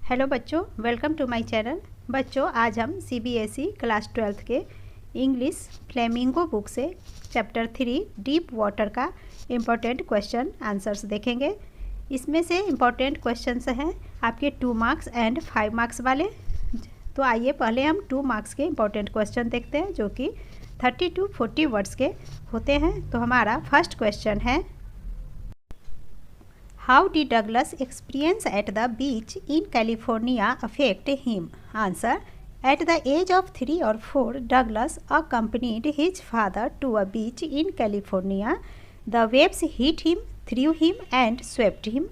Hello बच्चों, welcome to my channel. बच्चों, आज हम सीबीएसई क्लास 12th के इंग्लिश फ्लेमिंगो बुक से चैप्टर 3 डीप वाटर का इम्पोर्टेंट क्वेश्चन आंसर्स देखेंगे। इसमें से इम्पोर्टेंट क्वेश्चंस हैं आपके 2 मार्क्स एंड 5 मार्क्स वाले। तो आइए पहले हम 2 मार्क्स के इम्पोर्टेंट क्वेश्चन देखते हैं, जो कि 30 to 40 वर्ड्स के होते हैं। तो हमारा फर्स्ट क्वेश्चन है, How did Douglas' experience at the beach in California affect him? Answer: At the age of 3 or 4, Douglas accompanied his father to a beach in California. The waves hit him, threw him, and swept him.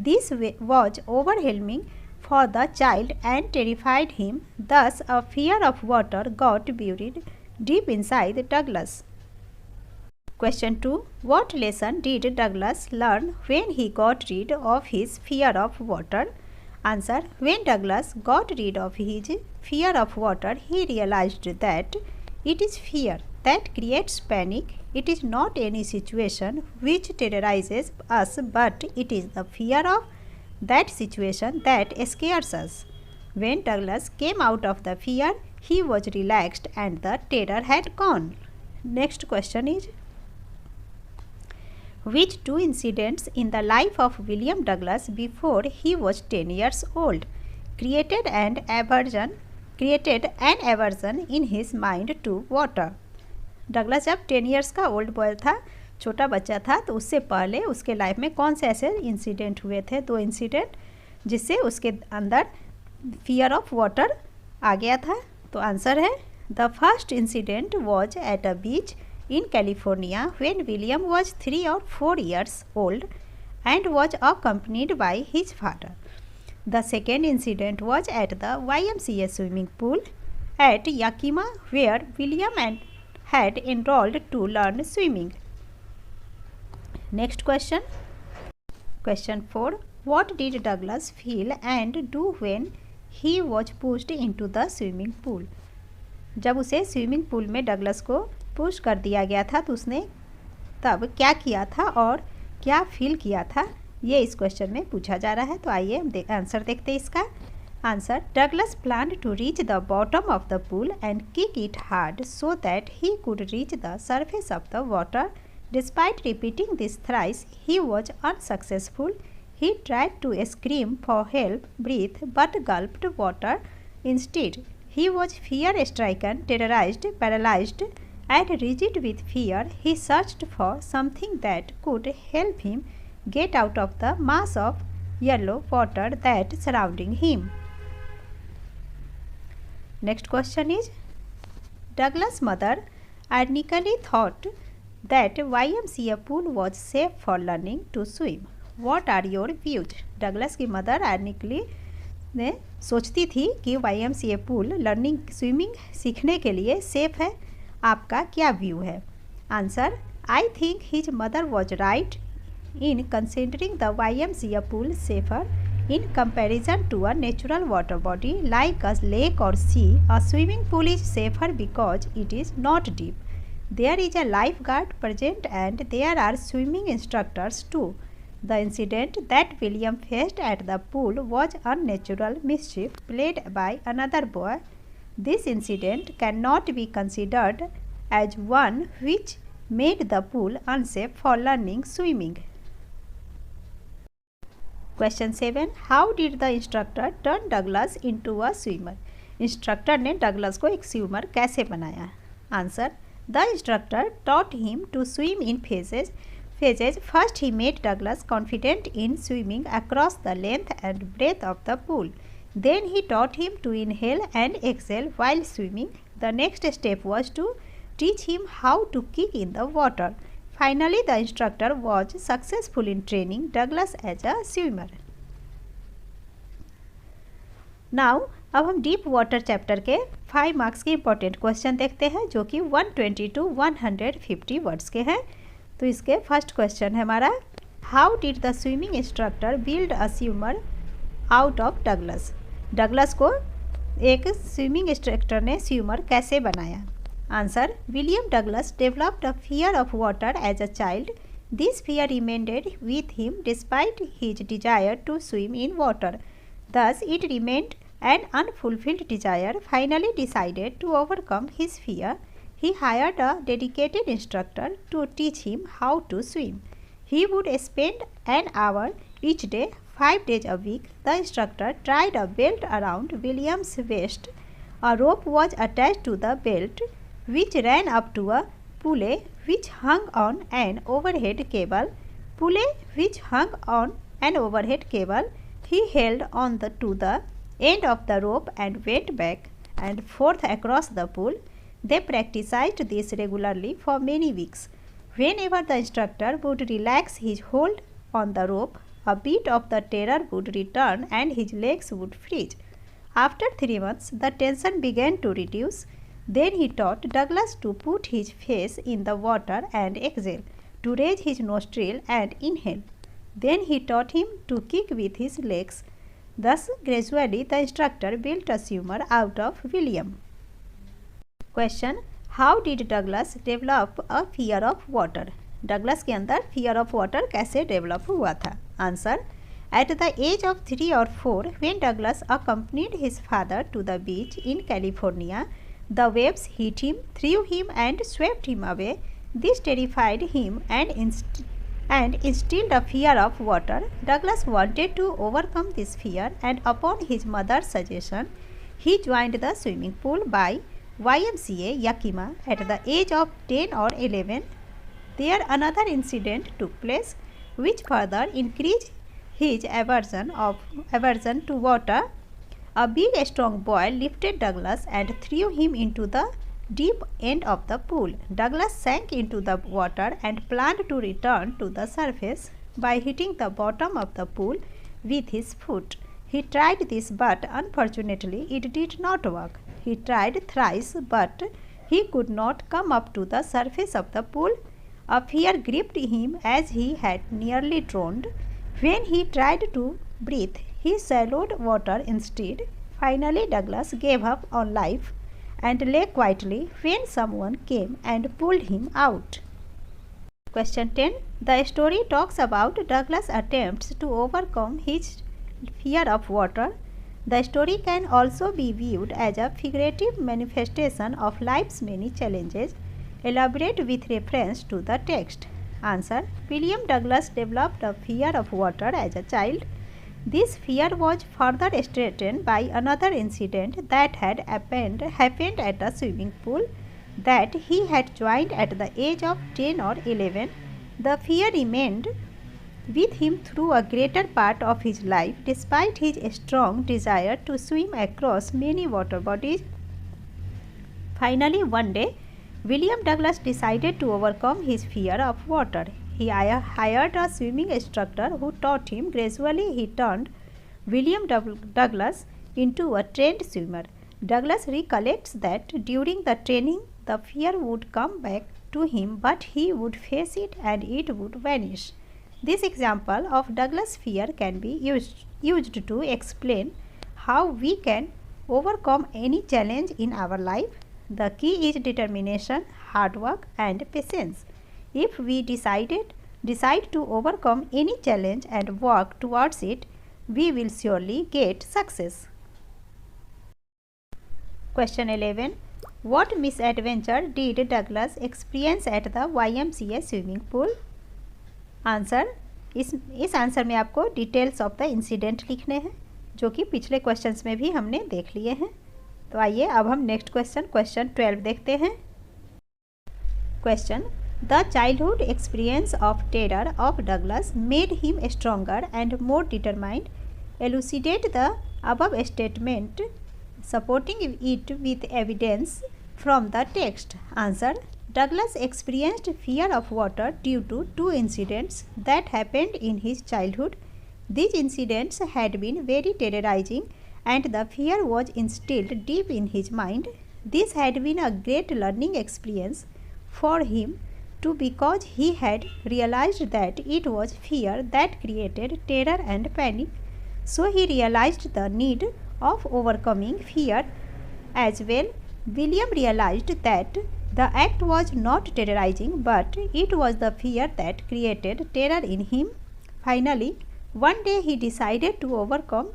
This was overwhelming for the child and terrified him. Thus, a fear of water got buried deep inside Douglas. Question 2. What lesson did Douglas learn when he got rid of his fear of water? Answer: When Douglas got rid of his fear of water, he realized that it is fear that creates panic. It is not any situation which terrorizes us, but it is the fear of that situation that scares us. When Douglas came out of the fear, he was relaxed and the terror had gone. Next question is, which 2 incidents in the life of William Douglas before he was 10 years old created an aversion in his mind to water? Douglas जब 10 years का old boy था, छोटा बच्चा था, तो उससे पहले उसके लाइफ में कौन से ऐसे इंसिडेंट हुए थे? 2 इंसिडेंट जिससे उसके अंदर फियर ऑफ वाटर आ गया था। तो आंसर है, the first incident was at a beach in California when William was 3 or 4 years old and was accompanied by his father. The second incident was at the YMCA swimming pool at Yakima, where William had enrolled to learn swimming. Next question. Question 4. What did Douglas feel and do when he was pushed into the swimming pool? जब उसे swimming pool में Douglas को push कर दिया गया था, तो उसने तब क्या किया था और क्या फील किया था, ये इस क्वेश्चन में पूछा जा रहा है। तो आइए हम आंसर देखते हैं इसका। Answer: Douglas planned to reach the bottom of the pool and kick it hard so that he could reach the surface of the water. Despite repeating this thrice, he was unsuccessful. He tried to scream for help, breathe, but gulped water instead. He was fear-stricken, terrorized, paralyzed, and rigid with fear. He searched for something that could help him get out of the mass of yellow water that surrounding him. Next question is, Douglas' mother ironically thought that YMCA pool was safe for learning to swim. What are your views? Douglas की mother ironically ने सोचती थी कि YMCA pool learning swimming सीखने के लिए safe है। आपका क्या व्यू है? Answer: I think his mother was right in considering the YMCA pool safer in comparison to a natural water body like a lake or sea. A swimming pool is safer because it is not deep. There is a lifeguard present and there are swimming instructors too. The incident that William faced at the pool was unnatural mischief played by another boy. This incident cannot be considered as one which made the pool unsafe for learning swimming. Question 7. How did the instructor turn Douglas into a swimmer? Instructor ने Douglas को एक swimmer कैसे बनाया? Answer: The instructor taught him to swim in phases. First, he made Douglas confident in swimming across the length and breadth of the pool. Then he taught him to inhale and exhale while swimming. The next step was to teach him how to kick in the water. Finally, the instructor was successful in training Douglas as a swimmer. Now, अब हम deep water chapter के 5 marks के important question देखते हैं, जो कि 120 to 150 words के हैं। तो इसके फर्स्ट क्वेश्चन है हमारा, how did the swimming instructor build a swimmer out of Douglas? Douglas को एक स्विमिंग इंस्ट्रक्टर ने स्विमर कैसे बनाया? Answer: William Douglas developed a fear of water as a child. This fear remained with him despite his desire to swim in water. Thus, it remained an unfulfilled desire. Finally decided to overcome his fear, he hired a dedicated instructor to teach him how to swim. He would spend an hour each day, 5 days a week. The instructor tied a belt around William's waist. A rope was attached to the belt, which ran up to a pulley which hung on an overhead cable. He held on to the end of the rope and went back and forth across the pool. They practiced this regularly for many weeks. Whenever the instructor would relax his hold on the rope, a bit of the terror would return and his legs would freeze. After 3 months, the tension began to reduce. Then he taught Douglas to put his face in the water and exhale, to raise his nostril and inhale. Then he taught him to kick with his legs. Thus, gradually, the instructor built a swimmer out of William. Question: How did Douglas develop a fear of water? Douglas के अंदर fear of water कैसे develop हुआ था? Answer: At the age of 3 or 4, when Douglas accompanied his father to the beach in California, the waves hit him, threw him and swept him away. This terrified him and instilled a fear of water. Douglas wanted to overcome this fear, and upon his mother's suggestion, he joined the swimming pool by YMCA Yakima at the age of 10 or 11. There another incident took place which further increased his aversion to water. A big strong boy lifted Douglas and threw him into the deep end of the pool. Douglas sank into the water and planned to return to the surface by hitting the bottom of the pool with his foot. He tried this, but unfortunately it did not work. He tried thrice, but he could not come up to the surface of the pool. A fear gripped him as he had nearly drowned. When he tried to breathe, he swallowed water instead. Finally, Douglas gave up on life and lay quietly when someone came and pulled him out. Question 10. The story talks about Douglas' attempts to overcome his fear of water. The story can also be viewed as a figurative manifestation of life's many challenges. Elaborate with reference to the text. Answer: William Douglas developed a fear of water as a child. This fear was further strengthened by another incident that had happened at a swimming pool that he had joined at the age of 10 or 11. The fear remained with him through a greater part of his life, despite his strong desire to swim across many water bodies. Finally, one day, William Douglas decided to overcome his fear of water. He hired a swimming instructor who taught him. Gradually, he turned William Douglas into a trained swimmer. Douglas recollects that during the training, the fear would come back to him, but he would face it and it would vanish. This example of Douglas' fear can be used to explain how we can overcome any challenge in our life. The key is determination, hard work and patience. If we decide to overcome any challenge and work towards it, we will surely get success. Question 11. What misadventure did Douglas experience at the YMCA swimming pool? Answer: इस answer में आपको details of the incident लिखने हैं, जो कि पिछले questions में भी हमने देख लिए हैं. तो आइए अब हम नेक्स्ट क्वेश्चन 12 देखते हैं. Question: the childhood experience of terror of Douglas made him stronger and more determined. Elucidate the above statement supporting it with evidence from the text. Answer: Douglas experienced fear of water due to 2 incidents that happened in his childhood. These incidents had been very terrorizing and the fear was instilled deep in his mind. This had been a great learning experience for him too, because he had realized that it was fear that created terror and panic. So he realized the need of overcoming fear as well. William realized that the act was not terrorizing, but it was the fear that created terror in him. Finally, one day he decided to overcome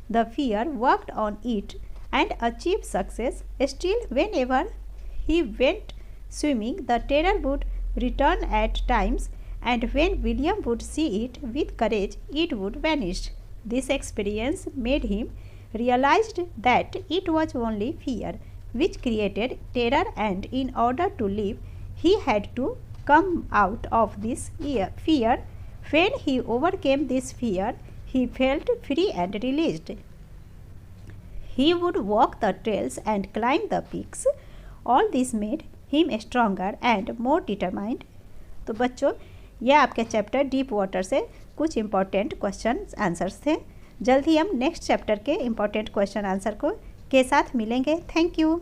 The fear worked on it and achieved success. Still, whenever he went swimming, the terror would return at times, and when William would see it with courage, it would vanish. This experience made him realize that it was only fear which created terror, and in order to live, he had to come out of this fear. When he overcame this fear, he felt free and released. He would walk the trails and climb the peaks. All this made him stronger and more determined. तो बच्चों, यह आपके chapter deep water से कुछ important question answers थे। जल्द ही हम next chapter के इम्पॉर्टेंट क्वेश्चन आंसर के साथ मिलेंगे। Thank you.